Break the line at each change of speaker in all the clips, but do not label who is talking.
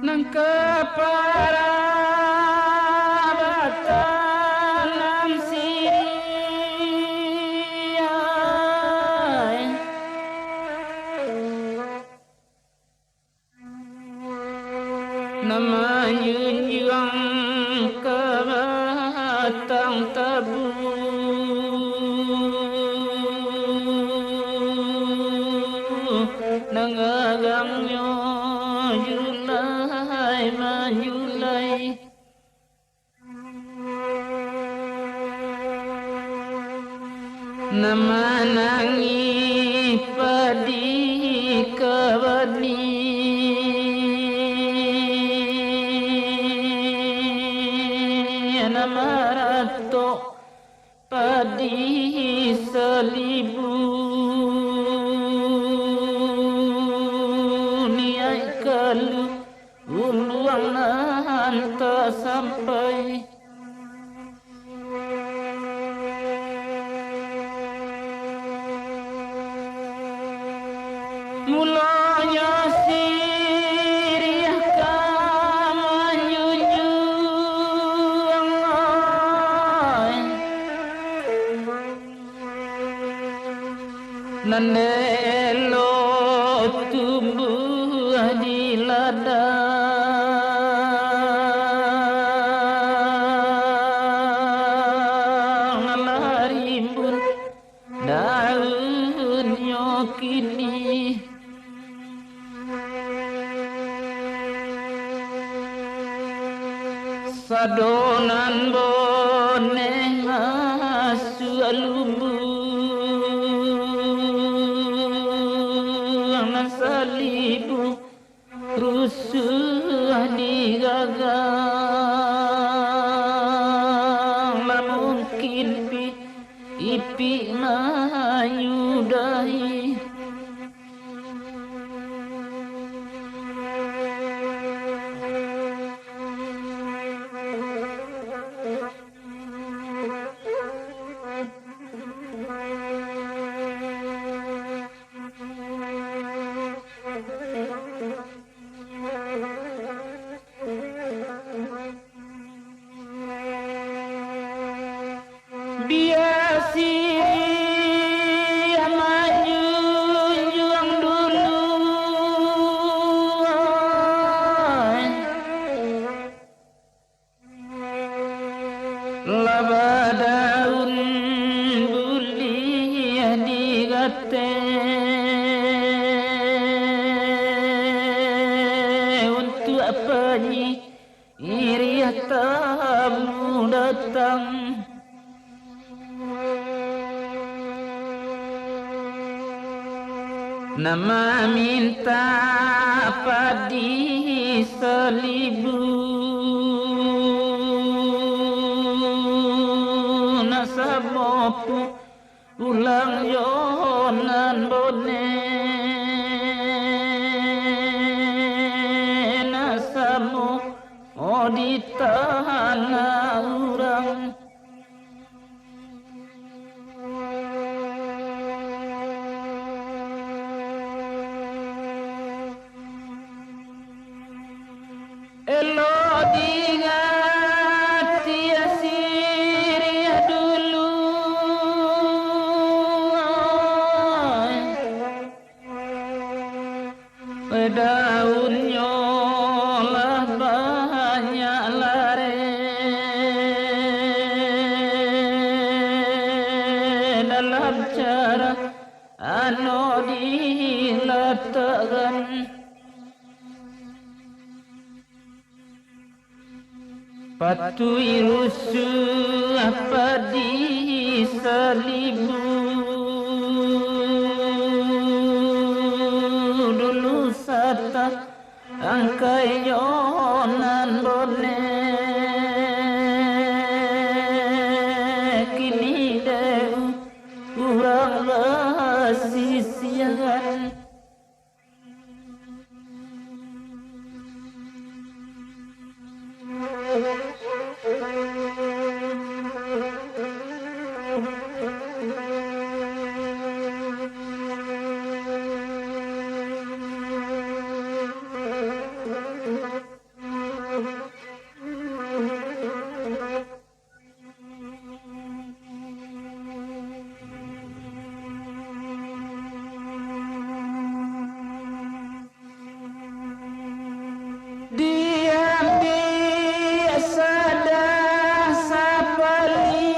Nang keparabatan siai nama nyunjung kebatang tabu nangagamnya Julai Julai nama nangi padi kebani nama rato padi selibu niai kalu uluan tak sampai mulanya siriah kamanjunjung nanelo tumbuh di ladang larimbun daunnya kini sadonan boneng asu alumbu salibu rusuh di gagang mungkin ipi mayudai biasi maju juang dulu laba daun buli digate untuk apa nyi iri tamu datang nama minta padi selibu nasabopu ulang yonan bone nasamu di tanah urang elo digati asiriah dulu daunnya lah banyak lare dalam cara anu diletakkan Patui rusuh apa di selibu dulu sata angkai yonan bone kini deu urang basisian diam biasa dah sapali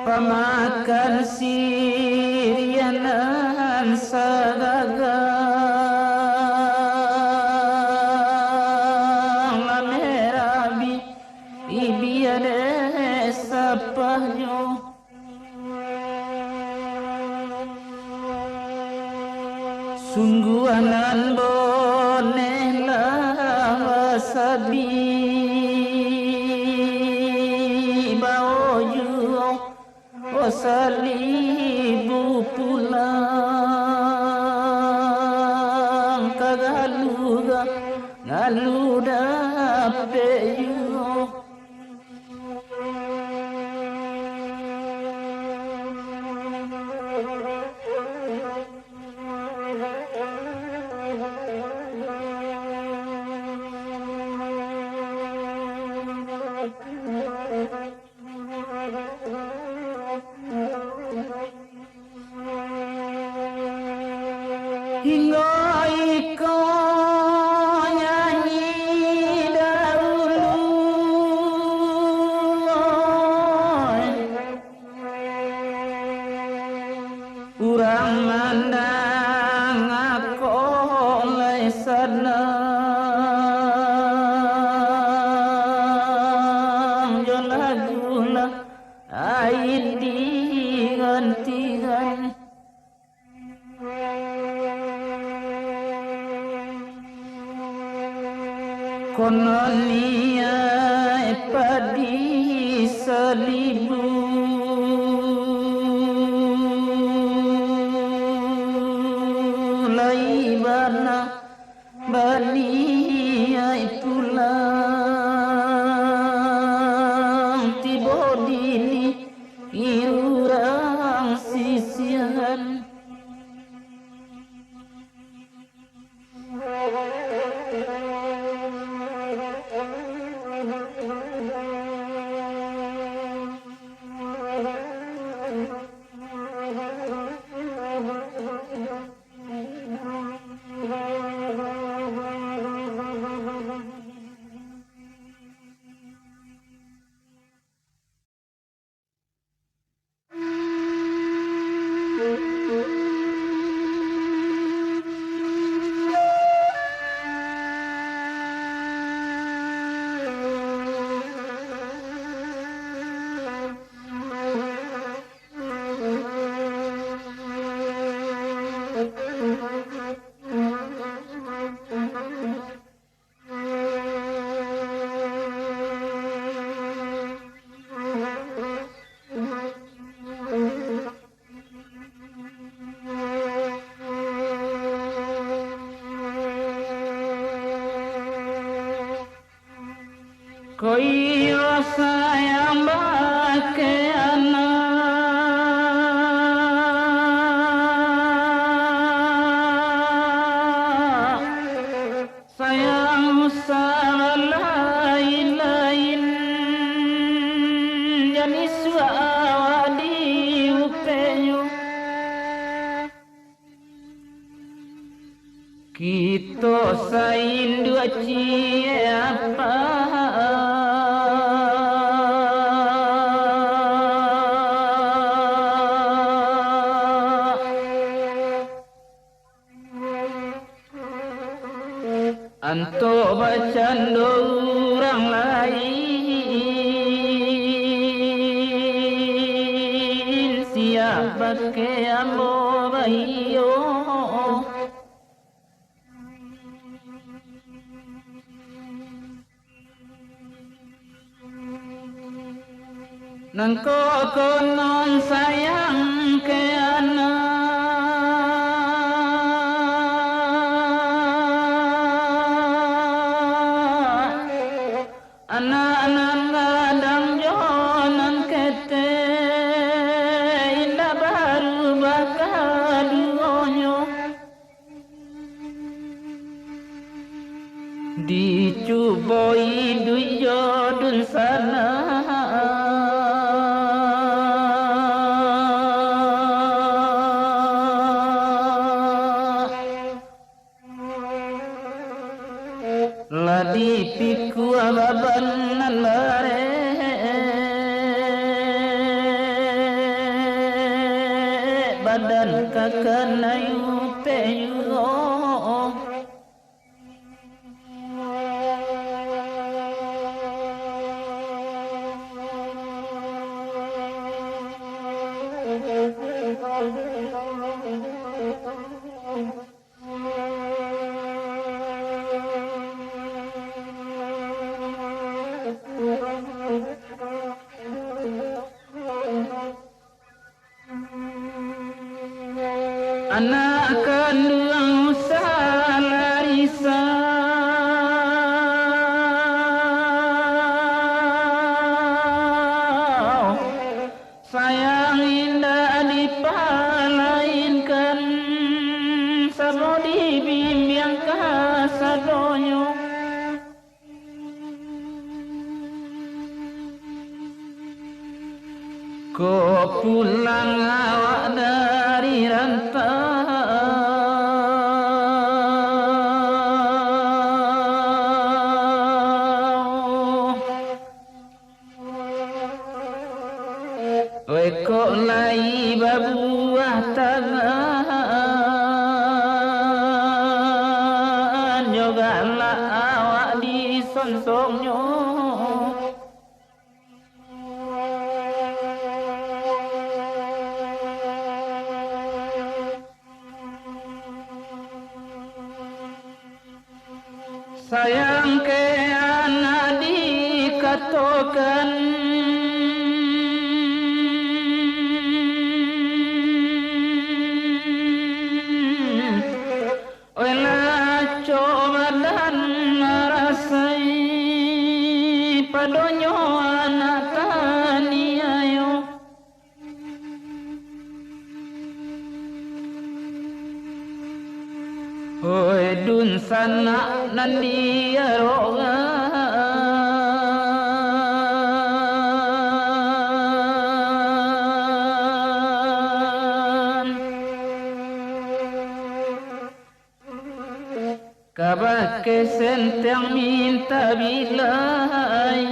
pemakan sirianan sagagang lamerabi ibiade sapahyo sungguhanan bonehlah wasabi baoju wasalibu pulang kagaluga ngaluda peyu hingga iko nyanyi dahulu urang mandang aku oleh senang jo laguna air digantikan kononia padi selibu laibana bani pulang tibodini iurang sisian koi sayang bake anak sayang sama lain-lain jadi suawadi upenyo kita sain dua cie apa Anto bercanda orang lain, siapa ke ambo bayo. Nangko konon sayang ke anak-anak ngadang jonan kete indah baru bakal duonyo dicuboi duit jodun sana ladi piku ababan nalare badan kakanayu peyo anak kandung Salarisa sayang indah dipalainkan samo dibimbing kasadonyo ko pulang awak dari rantau weko lai babuah tangan jogalah awak di sonsongnya sayang ke anak dikatakan wala coba dan rasai padonyo anak taniayo oi dun sana nandi aroga kabah kesentang minta bilai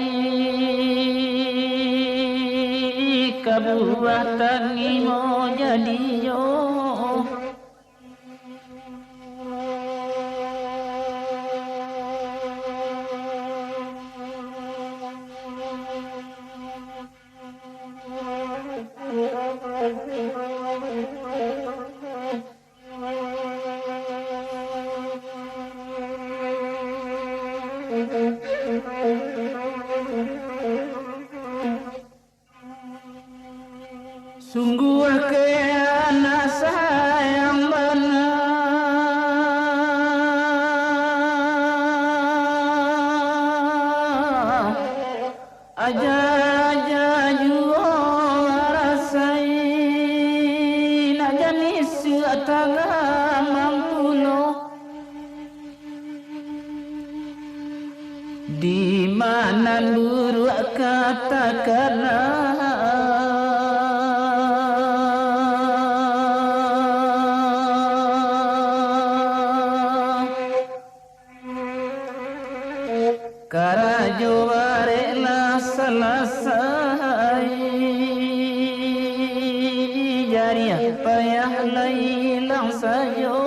kabuatan imo jadiyo sungguh ke anak sayang benar aja jua rasain aja nisu atanga mampulo di mana luru katakan karajo warela selesai jariah payah lailang sayo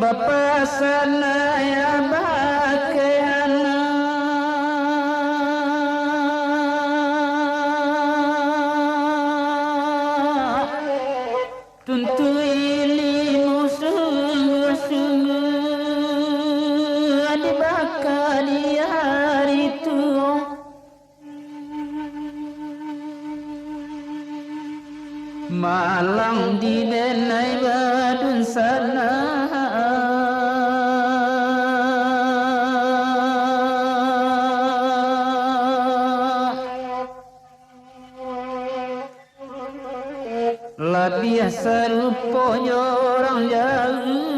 bapa sana ya bakayana tuntui limu sungguh-sungguh di bakali hari itu malang di benai badun sana lah biasa rupanya orang jauh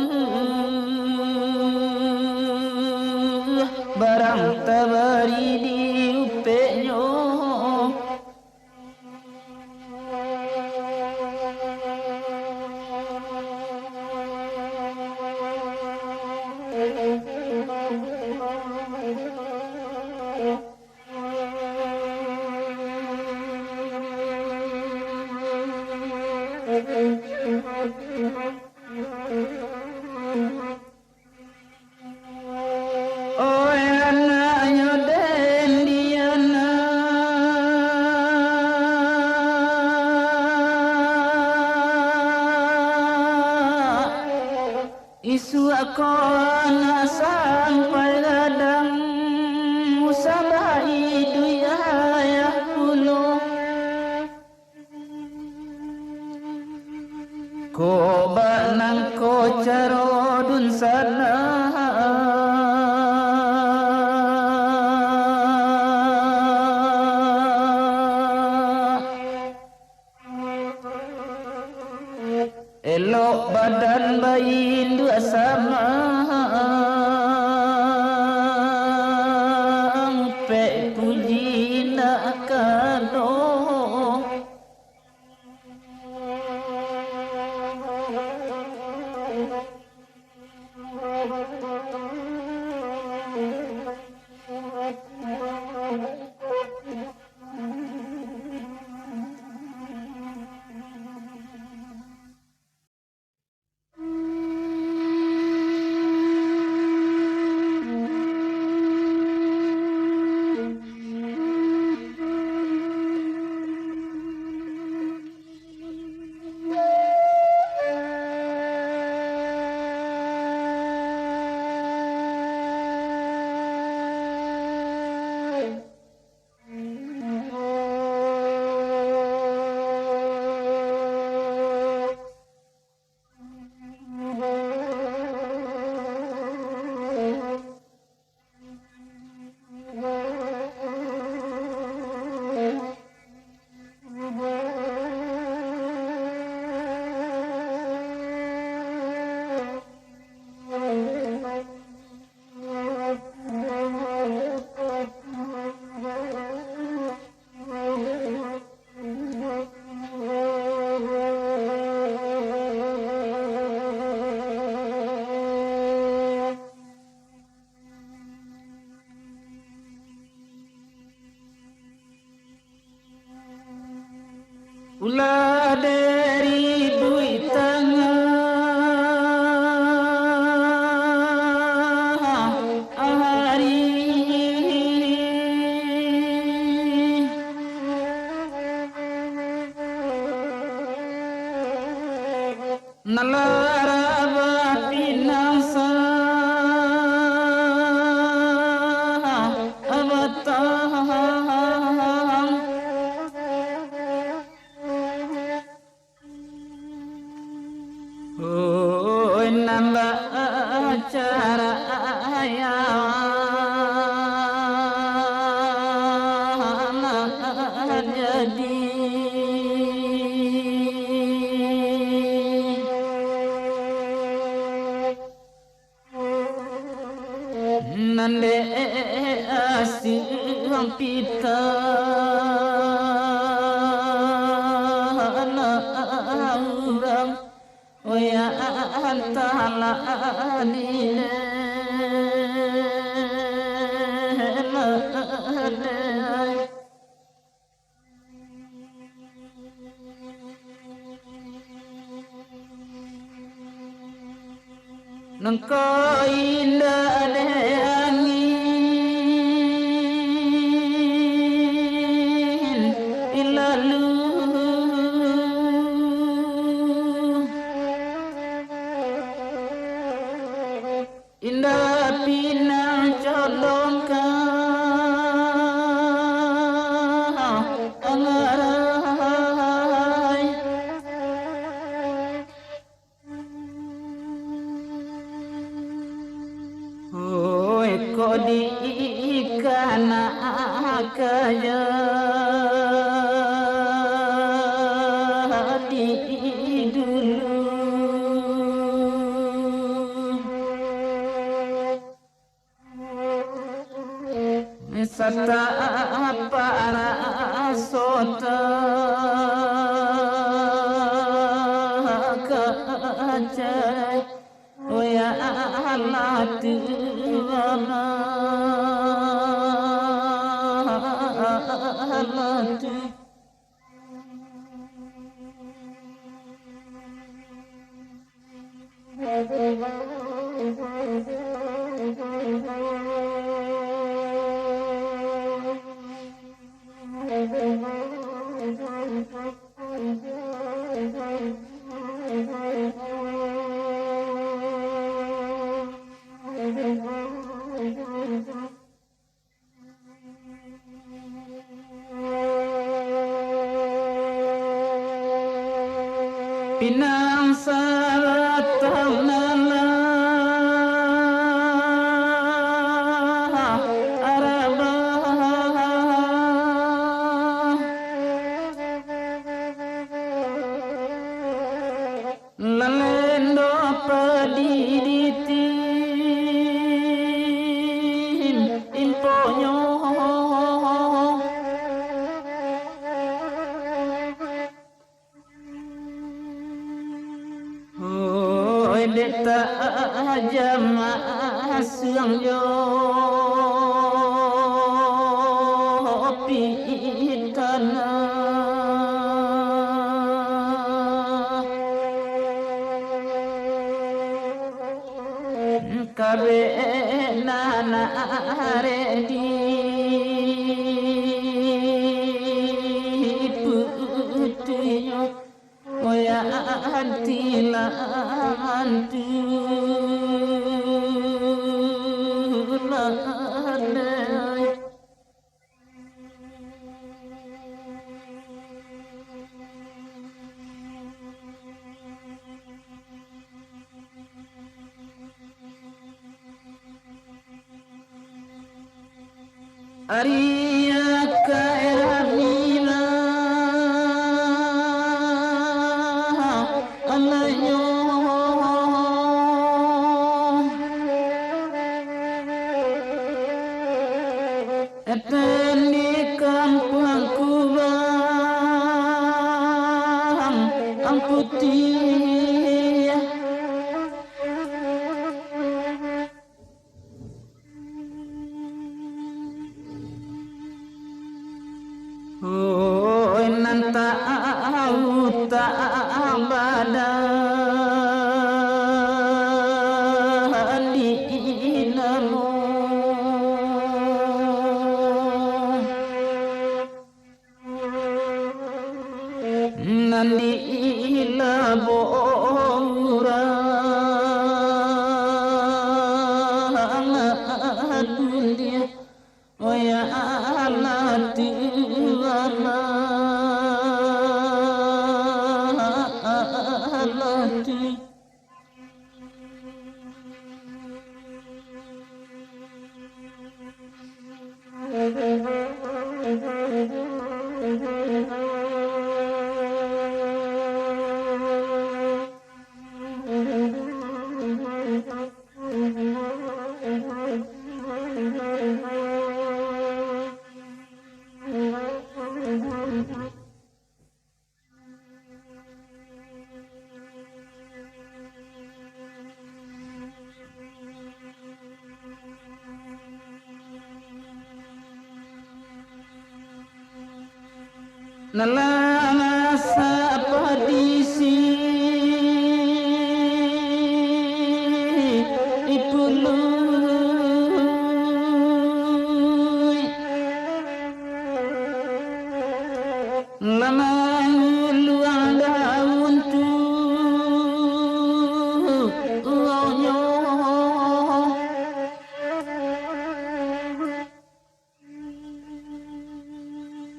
barang tabari di upenya oh anaknya dan Diana isu aku anak sampai kadang musabah hidu ya puluh ko banang ko carodun sana elok badan bayi dua sama pe puji nak kado ulah dari bui tengah hari nalara bapinang sa abatang oh nambah acara ayam jadi nande asing pita orang oh ya antala adile Engkau indah angin lalu indah pinang colongkah angarai oi kodi kana kaya di dulu sata para sota kacai oh ya Allah Tuhan Allah Tuhan Pinang sarat tahunalah arabah lalendo padiditin imponyo deta jamaah siang yo pitana kabe nana redi putyo oya antila antula Arya kaeramina alayo eteni kampung kubang ang putih oh nanta auta badan di namo nandi labora dunia oh ya Allah Tuhan Allah Tuhan Nalala sa padisi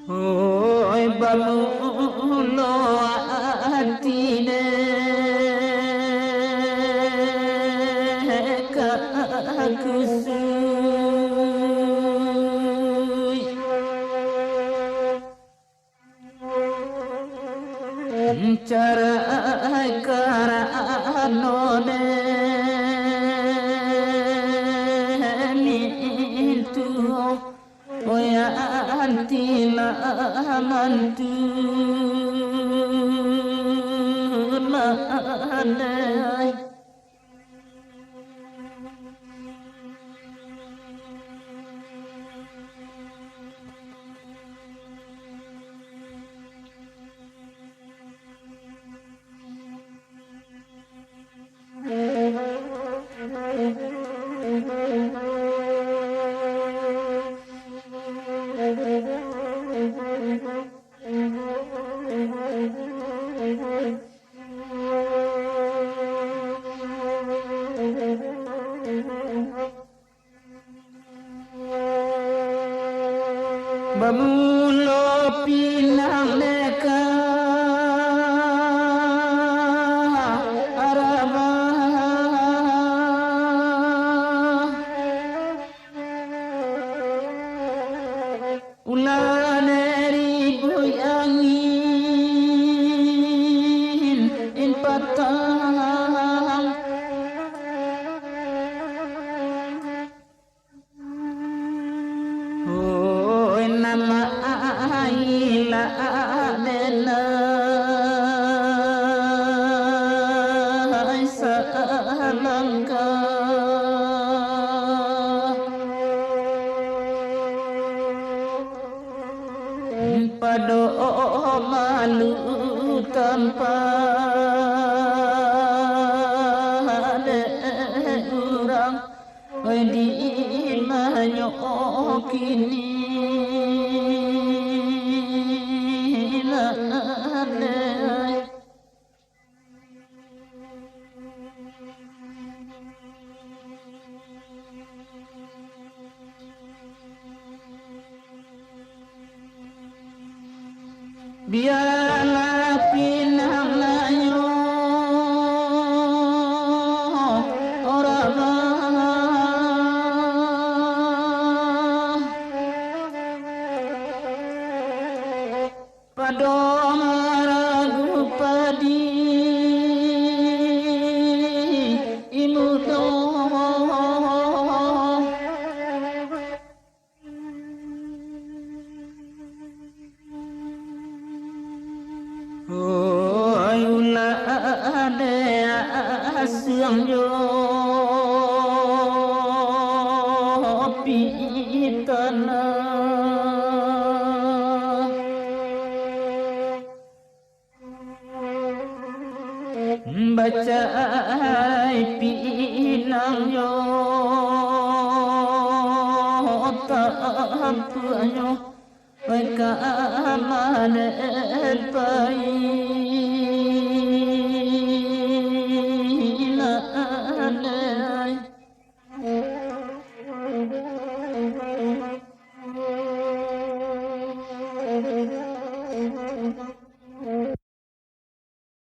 ôi bamu lo atine ka kusui cara karanone mintu oya antila mantu manai bamulo pinang neka araba ulaneri boyangin in patang oh nama aila adena salangka pado malu tanpa ada orang di kini biarlah pinang layu orang pado maragu padi imudo ayula ade asyang yo pitana baca pinang yo tampuanyo ka manet pai